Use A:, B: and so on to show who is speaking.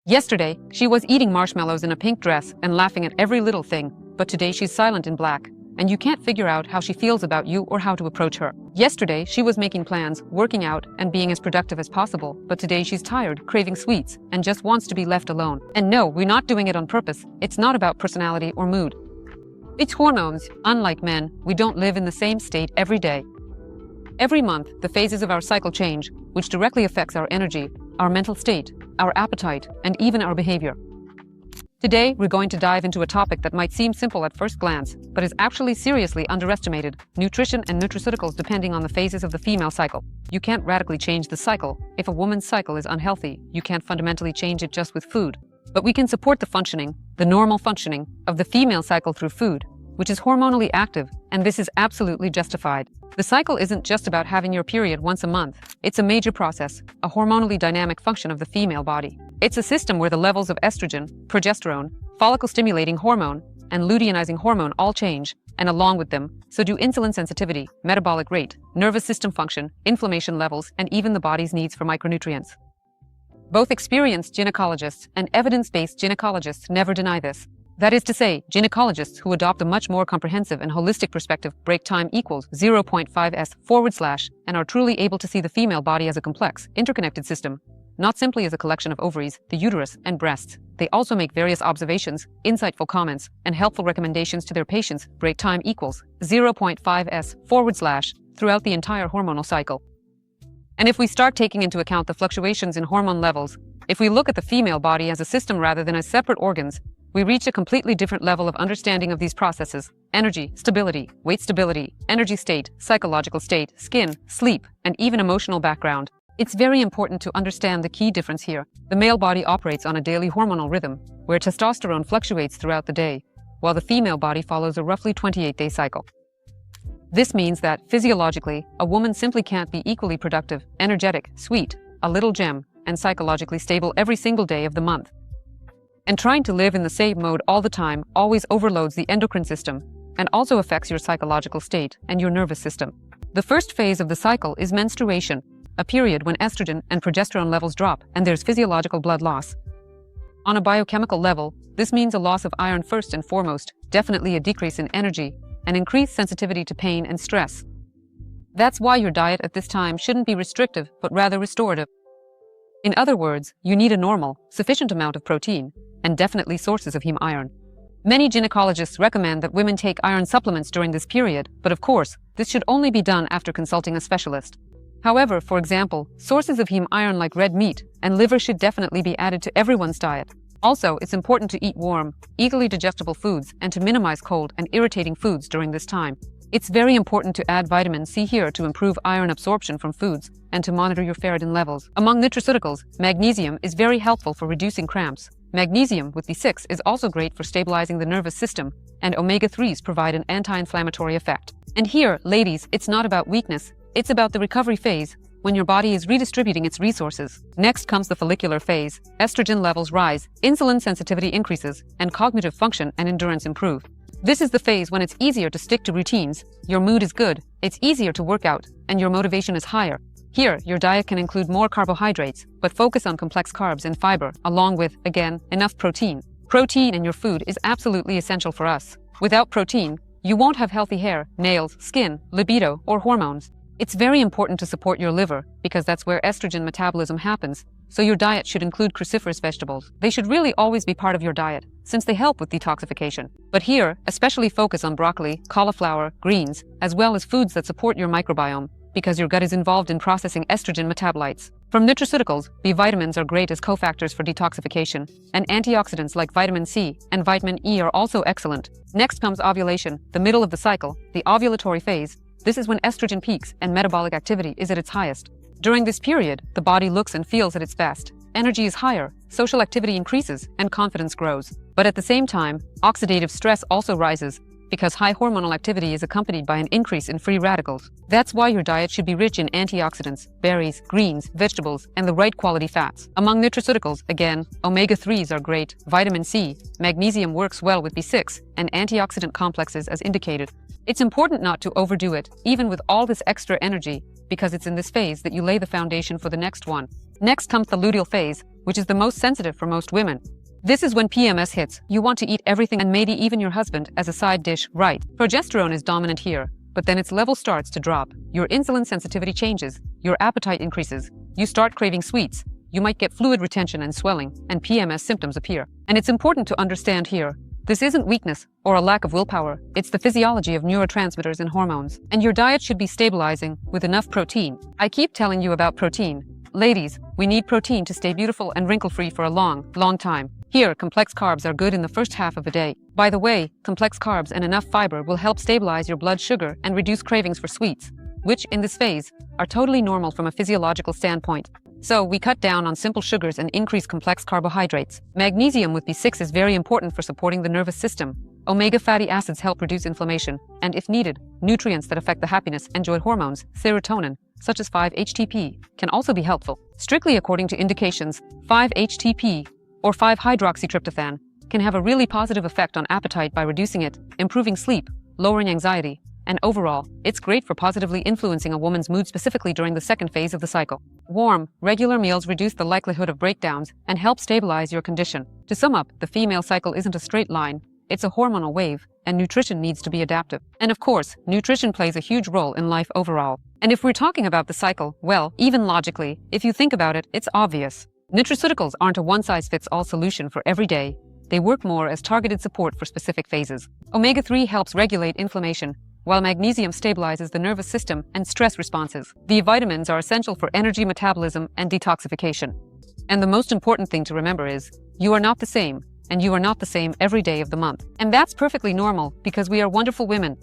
A: Yesterday, she was eating marshmallows in a pink dress and laughing at every little thing, but today she's silent in black, and you can't figure out how she feels about you or how to approach her. Yesterday, she was making plans, working out, and being as productive as possible, but today she's tired, craving sweets, and just wants to be left alone. And no, we're not doing it on purpose. It's not about personality or mood. It's hormones. Unlike men, we don't live in the same state every day. Every month, the phases of our cycle change, which directly affects our energy, our mental state, our appetite, and even our behavior. Today, we're going to dive into a topic that might seem simple at first glance, but is actually seriously underestimated: nutrition and nutraceuticals depending on the phases of the female cycle. You can't radically change the cycle. If a woman's cycle is unhealthy, you can't fundamentally change it just with food. But we can support the functioning, the normal functioning, of the female cycle through food, which is hormonally active, and this is absolutely justified. The cycle isn't just about having your period once a month. It's a major process, a hormonally dynamic function of the female body. It's a system where the levels of estrogen, progesterone, follicle-stimulating hormone, and luteinizing hormone all change, and along with them, so do insulin sensitivity, metabolic rate, nervous system function, inflammation levels, and even the body's needs for micronutrients. Both experienced gynecologists and evidence-based gynecologists never deny this. That is to say, gynecologists who adopt a much more comprehensive and holistic perspective break time equals 0.5s/ and are truly able to see the female body as a complex, interconnected system, not simply as a collection of ovaries, the uterus, and breasts. They also make various observations, insightful comments, and helpful recommendations to their patients. Break time equals 0.5s/ throughout the entire hormonal cycle. And if we start taking into account the fluctuations in hormone levels, if we look at the female body as a system rather than as separate organs, we reach a completely different level of understanding of these processes: energy, stability, weight stability, energy state, psychological state, skin, sleep, and even emotional background. It's very important to understand the key difference here. The male body operates on a daily hormonal rhythm, where testosterone fluctuates throughout the day, while the female body follows a roughly 28-day cycle. This means that, physiologically, a woman simply can't be equally productive, energetic, sweet, a little gem, and psychologically stable every single day of the month. And trying to live in the same mode all the time always overloads the endocrine system and also affects your psychological state and your nervous system. The first phase of the cycle is menstruation, a period when estrogen and progesterone levels drop and there's physiological blood loss. On a biochemical level, this means a loss of iron first and foremost, definitely a decrease in energy, and increased sensitivity to pain and stress. That's why your diet at this time shouldn't be restrictive, but rather restorative. In other words, you need a normal, sufficient amount of protein, and definitely sources of heme iron. Many gynecologists recommend that women take iron supplements during this period, but of course, this should only be done after consulting a specialist. However, for example, sources of heme iron like red meat and liver should definitely be added to everyone's diet. Also, it's important to eat warm, easily digestible foods and to minimize cold and irritating foods during this time. It's very important to add vitamin C here to improve iron absorption from foods and to monitor your ferritin levels. Among nutraceuticals, magnesium is very helpful for reducing cramps. Magnesium with B6 is also great for stabilizing the nervous system, and omega-3s provide an anti-inflammatory effect. And here, ladies, it's not about weakness, it's about the recovery phase, when your body is redistributing its resources. Next comes the follicular phase. Estrogen levels rise, insulin sensitivity increases, and cognitive function and endurance improve. This is the phase when it's easier to stick to routines, your mood is good, it's easier to work out, and your motivation is higher. Here, your diet can include more carbohydrates, but focus on complex carbs and fiber, along with, again, enough protein. Protein in your food is absolutely essential for us. Without protein, you won't have healthy hair, nails, skin, libido, or hormones. It's very important to support your liver, because that's where estrogen metabolism happens, so your diet should include cruciferous vegetables. They should really always be part of your diet, since they help with detoxification. But here, especially focus on broccoli, cauliflower, greens, as well as foods that support your microbiome, because your gut is involved in processing estrogen metabolites. From nutraceuticals, B vitamins are great as cofactors for detoxification, and antioxidants like vitamin C and vitamin E are also excellent. Next comes ovulation, the middle of the cycle, the ovulatory phase. This is when estrogen peaks and metabolic activity is at its highest. During this period, the body looks and feels at its best. Energy is higher, social activity increases, and confidence grows. But at the same time, oxidative stress also rises, because high hormonal activity is accompanied by an increase in free radicals. That's why your diet should be rich in antioxidants, berries, greens, vegetables, and the right quality fats. Among nutraceuticals, again, omega-3s are great, vitamin C, magnesium works well with B6, and antioxidant complexes as indicated. It's important not to overdo it, even with all this extra energy, because it's in this phase that you lay the foundation for the next one. Next comes the luteal phase, which is the most sensitive for most women. This is when PMS hits. You want to eat everything and maybe even your husband as a side dish, right? Progesterone is dominant here, but then its level starts to drop. Your insulin sensitivity changes, your appetite increases, you start craving sweets, you might get fluid retention and swelling, and PMS symptoms appear. And it's important to understand here, this isn't weakness or a lack of willpower, it's the physiology of neurotransmitters and hormones. And your diet should be stabilizing with enough protein. I keep telling you about protein. Ladies, we need protein to stay beautiful and wrinkle-free for a long time. Here, complex carbs are good in the first half of the day. By the way, complex carbs and enough fiber will help stabilize your blood sugar and reduce cravings for sweets, which, in this phase, are totally normal from a physiological standpoint. So, we cut down on simple sugars and increase complex carbohydrates. Magnesium with B6 is very important for supporting the nervous system. Omega fatty acids help reduce inflammation, and if needed, nutrients that affect the happiness and joy hormones, serotonin, such as 5-HTP, can also be helpful. Strictly according to indications, 5-HTP, or 5-hydroxytryptophan, can have a really positive effect on appetite by reducing it, improving sleep, lowering anxiety, and overall, it's great for positively influencing a woman's mood specifically during the second phase of the cycle. Warm, regular meals reduce the likelihood of breakdowns and help stabilize your condition. To sum up, the female cycle isn't a straight line, it's a hormonal wave, and nutrition needs to be adaptive. And of course, nutrition plays a huge role in life overall. And if we're talking about the cycle, well, even logically, if you think about it, it's obvious. Nutraceuticals aren't a one-size-fits-all solution for every day. They work more as targeted support for specific phases. Omega-3 helps regulate inflammation, while magnesium stabilizes the nervous system and stress responses. The vitamins are essential for energy metabolism and detoxification. And the most important thing to remember is, you are not the same, and you are not the same every day of the month. And that's perfectly normal because we are wonderful women.